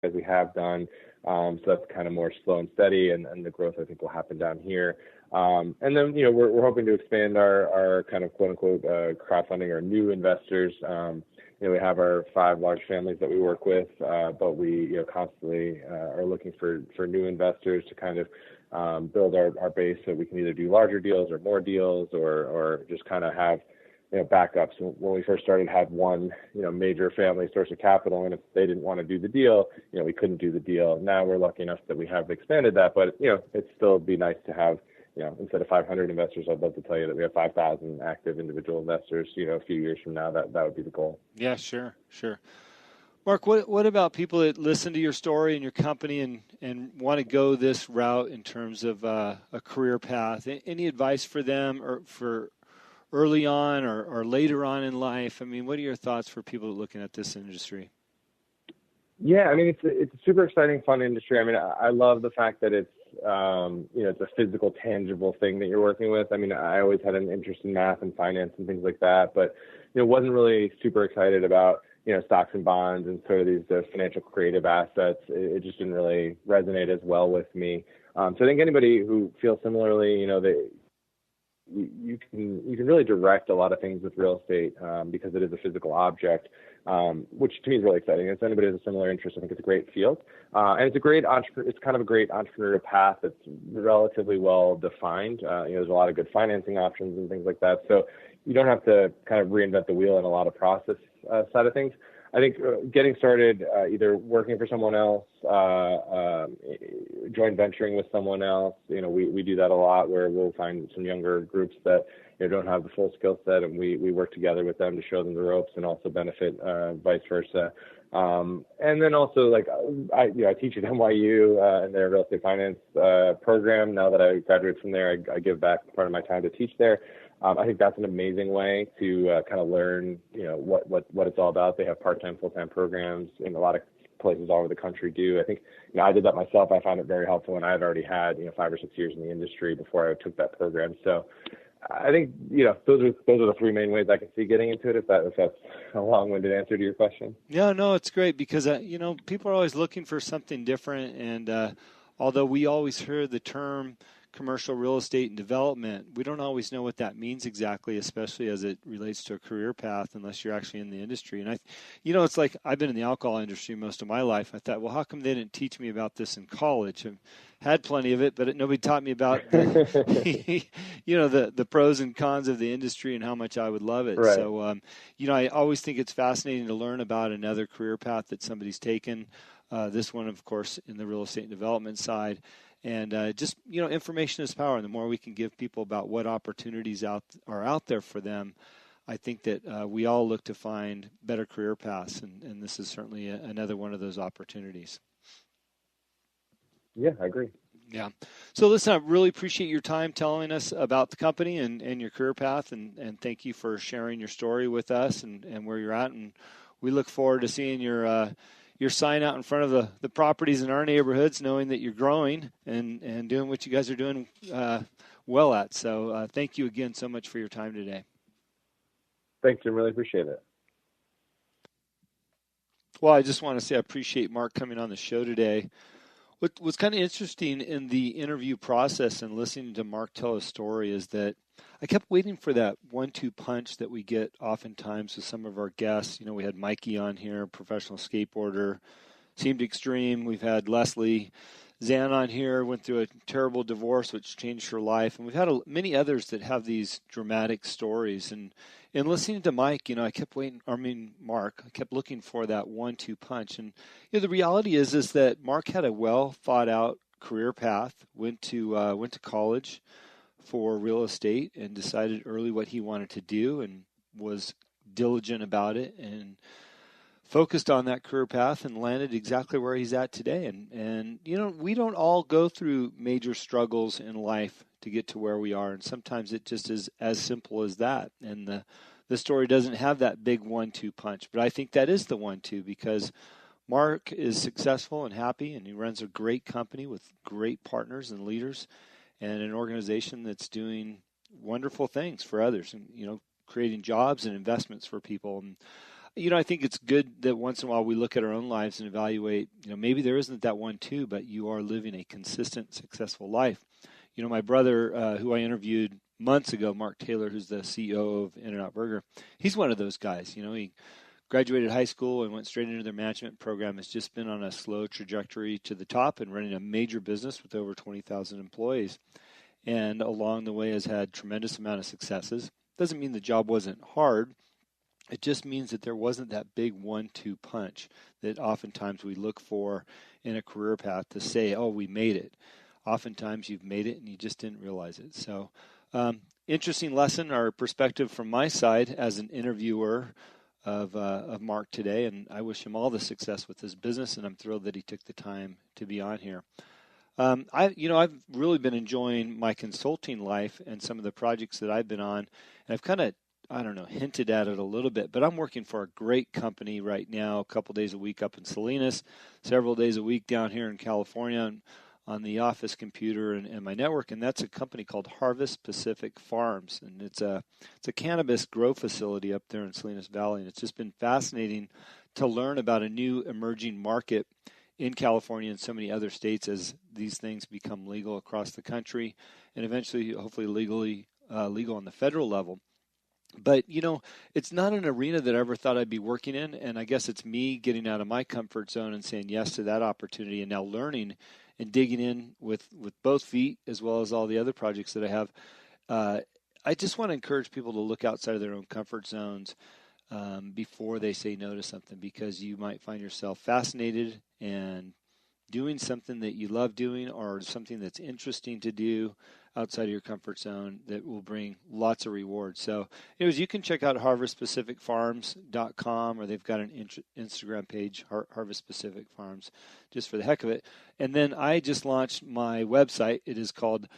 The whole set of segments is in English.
as we have done. So that's kind of more slow and steady, and the growth I think will happen down here. And then, we're hoping to expand our kind of quote unquote crowdfunding or new investors. We have our 5 large families that we work with, but we, constantly are looking for new investors to kind of build our base so we can either do larger deals or more deals or just kind of have backups. When we first started, had one, major family source of capital, and if they didn't want to do the deal, we couldn't do the deal. Now we're lucky enough that we have expanded that, but it'd still be nice to have, instead of 500 investors, I'd love to tell you that we have 5,000 active individual investors. A few years from now, that would be the goal. Yeah, sure. Mark, what about people that listen to your story and your company and want to go this route in terms of a career path? Any advice for them or for early on or later on in life? I mean, what are your thoughts for people looking at this industry? Yeah, I mean, it's a super exciting, fun industry. I mean, I love the fact that it's, it's a physical, tangible thing that you're working with. I mean, I always had an interest in math and finance and things like that, but, wasn't really super excited about, stocks and bonds and sort of these financial creative assets. It just didn't really resonate as well with me. So I think anybody who feels similarly, you can really direct a lot of things with real estate because it is a physical object, which to me is really exciting. If anybody has a similar interest, I think it's a great field, and it's kind of a great entrepreneurial path that's relatively well defined. There's a lot of good financing options and things like that, so you don't have to kind of reinvent the wheel in a lot of process side of things. I think getting started, either working for someone else, joint venturing with someone else, we do that a lot where we'll find some younger groups that don't have the full skill set, and we work together with them to show them the ropes and also benefit vice versa. And then also, I teach at NYU in their real estate finance program. Now that I graduated from there, I give back part of my time to teach there. I think that's an amazing way to kind of learn, what it's all about. They have part-time, full-time programs in a lot of places all over the country do. I think, I did that myself. I found it very helpful, and I had already had, 5 or 6 years in the industry before I took that program. So I think, those are the 3 main ways I can see getting into it, if that's a long-winded answer to your question. Yeah, no, it's great because, people are always looking for something different. And although we always hear the term commercial real estate and development, we don't always know what that means exactly, especially as it relates to a career path, unless you're actually in the industry. And it's like I've been in the alcohol industry most of my life. I thought, well, how come they didn't teach me about this in college? I've had plenty of it, but nobody taught me about the, the pros and cons of the industry and how much I would love it. Right. So, I always think it's fascinating to learn about another career path that somebody's taken. This one, of course, in the real estate and development side. And information is power. And the more we can give people about what opportunities are out there for them, I think that we all look to find better career paths. And this is certainly another one of those opportunities. Yeah, I agree. Yeah. So listen, I really appreciate your time telling us about the company and your career path. And thank you for sharing your story with us and where you're at. And we look forward to seeing your sign out in front of the properties in our neighborhoods, knowing that you're growing and doing what you guys are doing well at. So thank you again so much for your time today. Thanks, Jim. Really appreciate it. Well, I just want to say I appreciate Mark coming on the show today. What was kind of interesting in the interview process and listening to Mark tell his story is that I kept waiting for that 1-2 punch that we get oftentimes with some of our guests. We had Mikey on here, professional skateboarder, seemed extreme. We've had Leslie Zan on here, went through a terrible divorce, which changed her life. And we've had many others that have these dramatic stories. And in listening to Mike, Mark, I kept looking for that 1-2 punch. And, the reality is that Mark had a well thought out career path, went to college for real estate and decided early what he wanted to do and was diligent about it and focused on that career path and landed exactly where he's at today. And we don't all go through major struggles in life to get to where we are. And sometimes it just is as simple as that. And the story doesn't have that big 1-2 punch, but I think that is the 1-2 because Mark is successful and happy and he runs a great company with great partners and leaders and an organization that's doing wonderful things for others and, creating jobs and investments for people. And I think it's good that once in a while we look at our own lives and evaluate, maybe there isn't that 1-2, but you are living a consistent, successful life. My brother, who I interviewed months ago, Mark Taylor, who's the CEO of In-N-Out Burger, he's one of those guys. He graduated high school and went straight into their management program, has just been on a slow trajectory to the top and running a major business with over 20,000 employees. And along the way has had tremendous amount of successes. Doesn't mean the job wasn't hard. It just means that there wasn't that big 1-2 punch that oftentimes we look for in a career path to say, oh, we made it. Oftentimes you've made it and you just didn't realize it. So interesting lesson or perspective from my side as an interviewer of Mark today, and I wish him all the success with his business, and I'm thrilled that he took the time to be on here. I've really been enjoying my consulting life and some of the projects that I've been on, and I've kind of, hinted at it a little bit, but I'm working for a great company right now, a couple days a week up in Salinas, several days a week down here in California on the office computer and my network, and that's a company called Harvest Pacific Farms, and it's a cannabis grow facility up there in Salinas Valley, and it's just been fascinating to learn about a new emerging market in California and so many other states as these things become legal across the country and eventually hopefully legal on the federal level. But, it's not an arena that I ever thought I'd be working in, and I guess it's me getting out of my comfort zone and saying yes to that opportunity and now learning and digging in with both feet as well as all the other projects that I have. I just want to encourage people to look outside of their own comfort zones before they say no to something, because you might find yourself fascinated and doing something that you love doing or something that's interesting to do outside of your comfort zone that will bring lots of rewards. So anyways, you can check out harvestpacificfarms.com, or they've got an Instagram page, Harvest Pacific Farms, just for the heck of it. And then I just launched my website. It is called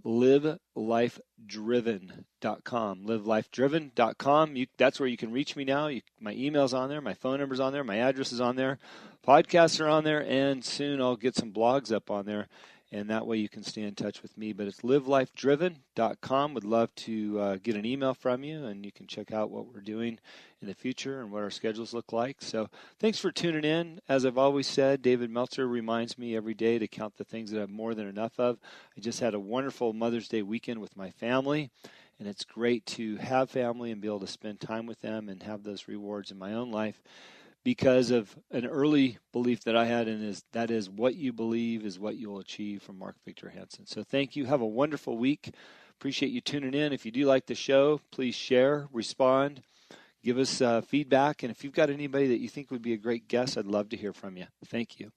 livelifedriven.com. livelifedriven.com. That's where you can reach me now. My email's on there, my phone number's on there, my address is on there, podcasts are on there, and soon I'll get some blogs up on there, and that way you can stay in touch with me. But it's livelifedriven.com. Would love to get an email from you, and you can check out what we're doing in the future and what our schedules look like. So thanks for tuning in. As I've always said, David Meltzer reminds me every day to count the things that I have more than enough of. I just had a wonderful Mother's Day weekend with my family, and it's great to have family and be able to spend time with them and have those rewards in my own life, because of an early belief that I had, and that is what you believe is what you'll achieve, from Mark Victor Hansen. So thank you. Have a wonderful week. Appreciate you tuning in. If you do like the show, please share, respond, give us feedback. And if you've got anybody that you think would be a great guest, I'd love to hear from you. Thank you.